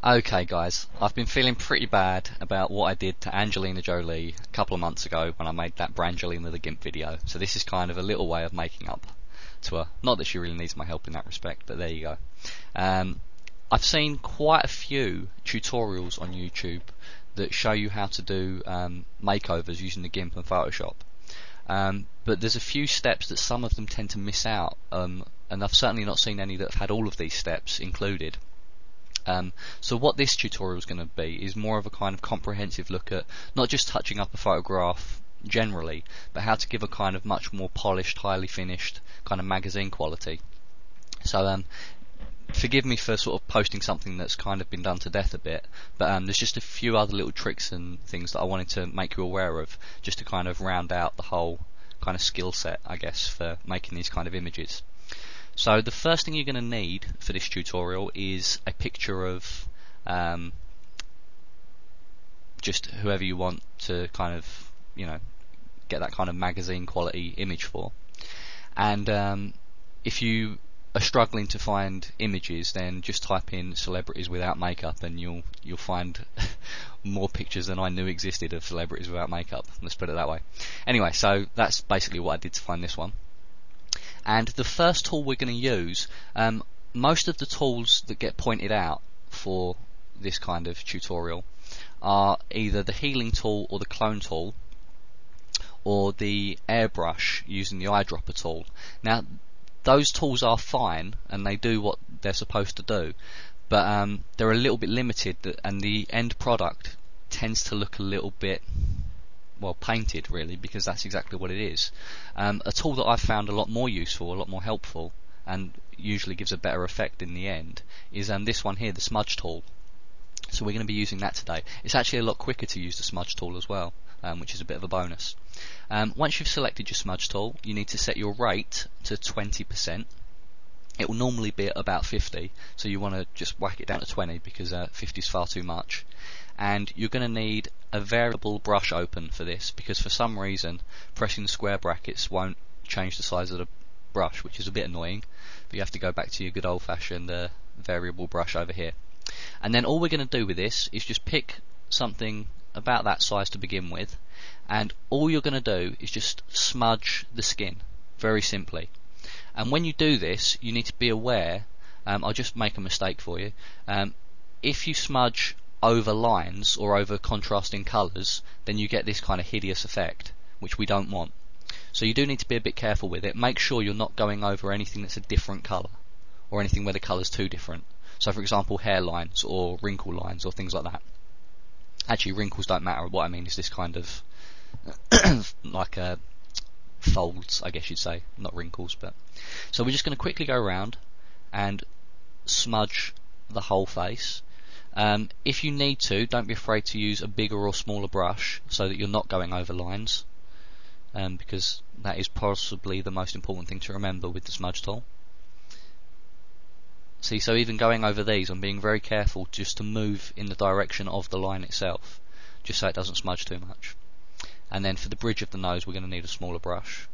Okay guys, I've been feeling pretty bad about what I did to Angelina Jolie a couple of months ago when I made that Brangelina the Gimp video. So this is kind of a little way of making up to her. Not that she really needs my help in that respect, but there you go. I've seen quite a few tutorials on YouTube that show you how to do makeovers using the Gimp and Photoshop. But there's a few steps that some of them tend to miss out, and I've certainly not seen any that have had all of these steps included. So what this tutorial is going to be is more of a kind of comprehensive look at not just touching up a photograph generally, but how to give a kind of much more polished, highly finished kind of magazine quality. So forgive me for sort of posting something that's kind of been done to death a bit, but there's just a few other little tricks and things that I wanted to make you aware of, just to kind of round out the whole kind of skill set, I guess, for making these kind of images. So the first thing you're going to need for this tutorial is a picture of just whoever you want to kind of, get that kind of magazine quality image for. And if you are struggling to find images, then just type in celebrities without makeup and you'll find more pictures than I knew existed of celebrities without makeup. Let's put it that way. Anyway, so that's basically what I did to find this one. And the first tool we're going to use, most of the tools that get pointed out for this kind of tutorial are either the healing tool or the clone tool, or the airbrush using the eyedropper tool. Now, those tools are fine and they do what they're supposed to do, but they're a little bit limited, and the end product tends to look a little bit, well, painted really, because that's exactly what it is. A tool that I've found a lot more useful, a lot more helpful, and usually gives a better effect in the end, is this one here, the smudge tool. So we're going to be using that today. It's actually a lot quicker to use the smudge tool as well, which is a bit of a bonus. Once you've selected your smudge tool, you need to set your rate to 20%. It will normally be at about 50, so you want to just whack it down to 20 because 50 is far too much. And you're going to need a variable brush open for this, because for some reason pressing the square brackets won't change the size of the brush, which is a bit annoying, but you have to go back to your good old-fashioned variable brush over here. And then all we're going to do with this is just pick something about that size to begin with, and all you're going to do is just smudge the skin, very simply. And when you do this, you need to be aware, I'll just make a mistake for you, if you smudge over lines or over contrasting colours, then you get this kind of hideous effect, which we don't want. So you do need to be a bit careful with it. Make sure you're not going over anything that's a different colour, or anything where the colour's too different. So for example, hairlines or wrinkle lines or things like that. Actually, wrinkles don't matter. What I mean is this kind of like folds, I guess you'd say, not wrinkles. But so we're just going to quickly go around and smudge the whole face. If you need to, don't be afraid to use a bigger or smaller brush so that you're not going over lines, because that is possibly the most important thing to remember with the smudge tool. See, so even going over these, I'm being very careful just to move in the direction of the line itself, just so it doesn't smudge too much. And then for the bridge of the nose, we're going to need a smaller brush,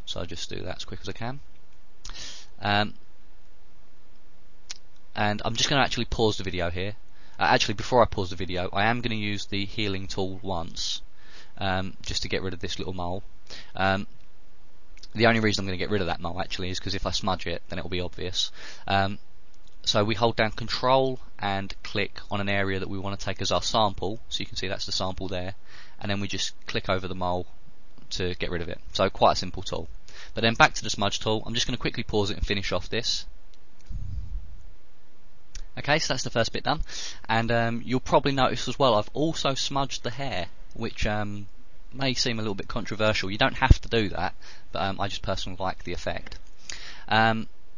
so I'll just do that as quick as I can. And I'm just going to actually pause the video here. Actually, before I pause the video, I am going to use the healing tool once, just to get rid of this little mole. The only reason I'm going to get rid of that mole actually is because if I smudge it, then it will be obvious. So we hold down Control and click on an area that we want to take as our sample, so you can see that's the sample there, and then we just click over the mole to get rid of it. So quite a simple tool. But then back to the smudge tool. I'm just going to quickly pause it and finish off this. Okay, so that's the first bit done, and you'll probably notice as well I've also smudged the hair, which may seem a little bit controversial. You don't have to do that, but I just personally like the effect.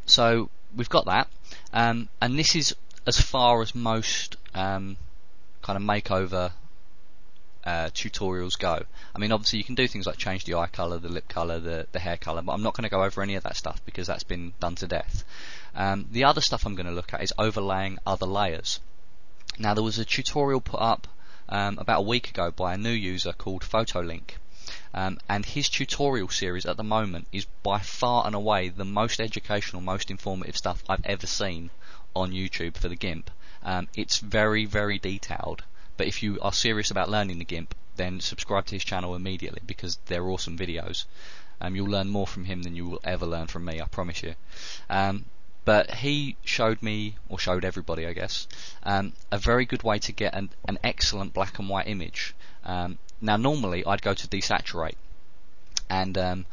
So we've got that, and this is as far as most kind of makeover tutorials go. I mean, obviously you can do things like change the eye colour, the lip colour, the hair colour, but I'm not going to go over any of that stuff because that's been done to death. The other stuff I'm going to look at is overlaying other layers. Now, there was a tutorial put up about a week ago by a new user called Photolink, and his tutorial series at the moment is by far and away the most educational, most informative stuff I've ever seen on YouTube for the Gimp. It's very, very detailed, but if you are serious about learning the GIMP, then subscribe to his channel immediately, because they're awesome videos. You'll learn more from him than you will ever learn from me, I promise you. But he showed me, or showed everybody I guess, a very good way to get an excellent black and white image. Now normally I'd go to desaturate, and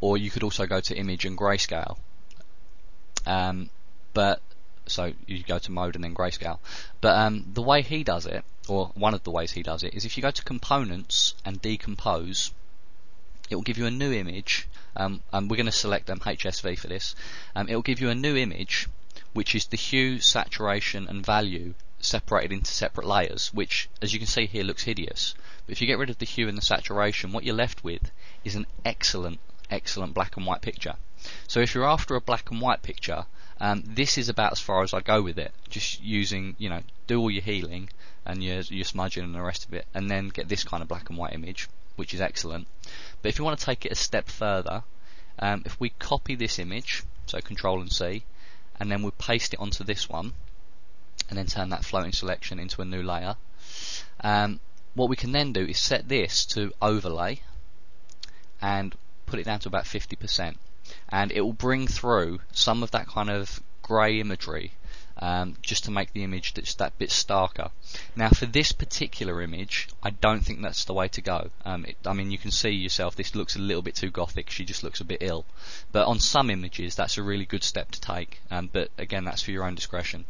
or you could also go to image and grayscale. But so you go to mode and then grayscale. But the way he does it, or one of the ways he does it, is if you go to components and decompose, it will give you a new image. And we're going to select HSV for this. It will give you a new image, which is the hue, saturation and value separated into separate layers, which, as you can see here, looks hideous. But if you get rid of the hue and the saturation, what you're left with is an excellent black and white picture. So if you're after a black and white picture, this is about as far as I go with it. Just using, do all your healing and your smudging and the rest of it, and then get this kind of black and white image, which is excellent. But if you want to take it a step further, if we copy this image, so Control and C, and then we paste it onto this one, and then turn that floating selection into a new layer, what we can then do is set this to overlay and put it down to about 50%, and it will bring through some of that kind of grey imagery, just to make the image just that bit starker. Now for this particular image, I don't think that's the way to go. I mean, you can see yourself, this looks a little bit too gothic, she just looks a bit ill. But on some images that's a really good step to take, but again, that's for your own discretion.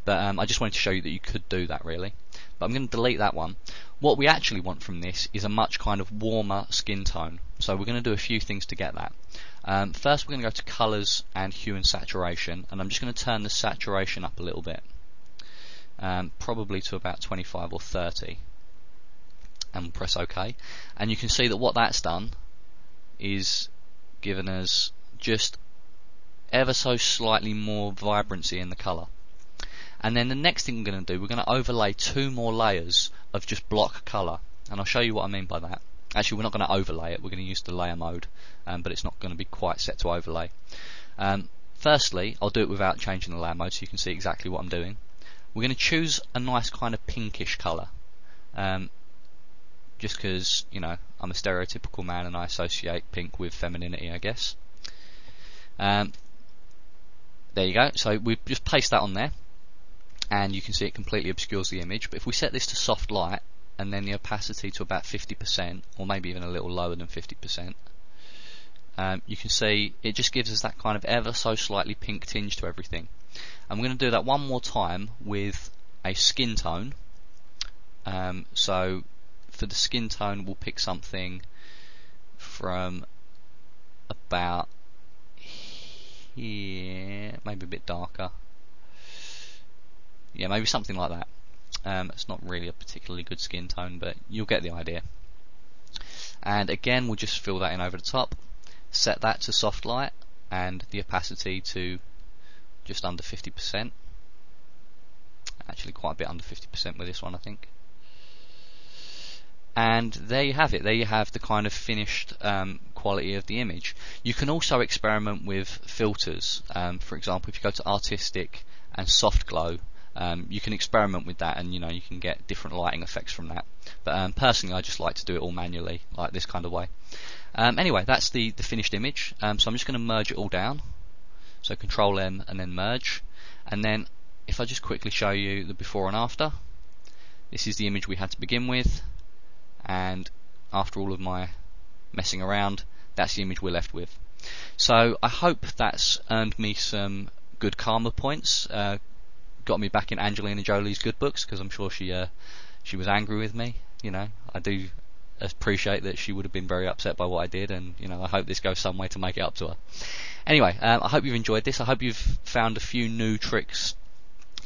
But I just wanted to show you that you could do that, really. But I'm going to delete that one. What we actually want from this is a much kind of warmer skin tone, so we're going to do a few things to get that. First we're going to go to colours and hue and saturation, and I'm just going to turn the saturation up a little bit, probably to about 25 or 30, and press OK. And you can see that what that's done is given us just ever so slightly more vibrancy in the colour. And then the next thing we're going to do, we're going to overlay 2 more layers of just block colour, and I'll show you what I mean by that. Actually, we're not going to overlay it, we're going to use the layer mode, but it's not going to be quite set to overlay. Firstly, I'll do it without changing the layer mode so you can see exactly what I'm doing. We're going to choose a nice kind of pinkish colour, just because, I'm a stereotypical man and I associate pink with femininity, I guess. There you go, so we just paste that on there, and you can see it completely obscures the image. But if we set this to soft light, and then the opacity to about 50%, or maybe even a little lower than 50%, you can see it just gives us that kind of ever so slightly pink tinge to everything. And we're going to do that one more time with a skin tone. So for the skin tone, we'll pick something from about here, maybe a bit darker. Yeah, maybe something like that. It's not really a particularly good skin tone, but you'll get the idea. And again, we'll just fill that in over the top, set that to soft light, and the opacity to just under 50%. Actually quite a bit under 50% with this one, I think. And there you have it. There you have the kind of finished quality of the image. You can also experiment with filters. For example, if you go to artistic and soft glow, you can experiment with that, and you can get different lighting effects from that. But personally, I just like to do it all manually, like this kind of way. Anyway, that's the finished image. So I'm just going to merge it all down. So Control M and then merge. And then if I just quickly show you the before and after, this is the image we had to begin with, and after all of my messing around, that's the image we're left with. So I hope that's earned me some good karma points. Got me back in Angelina Jolie's good books, because I'm sure she was angry with me. I do appreciate that she would have been very upset by what I did, and I hope this goes some way to make it up to her. Anyway, I hope you've enjoyed this. I hope you've found a few new tricks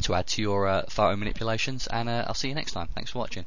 to add to your photo manipulations, and I'll see you next time. Thanks for watching.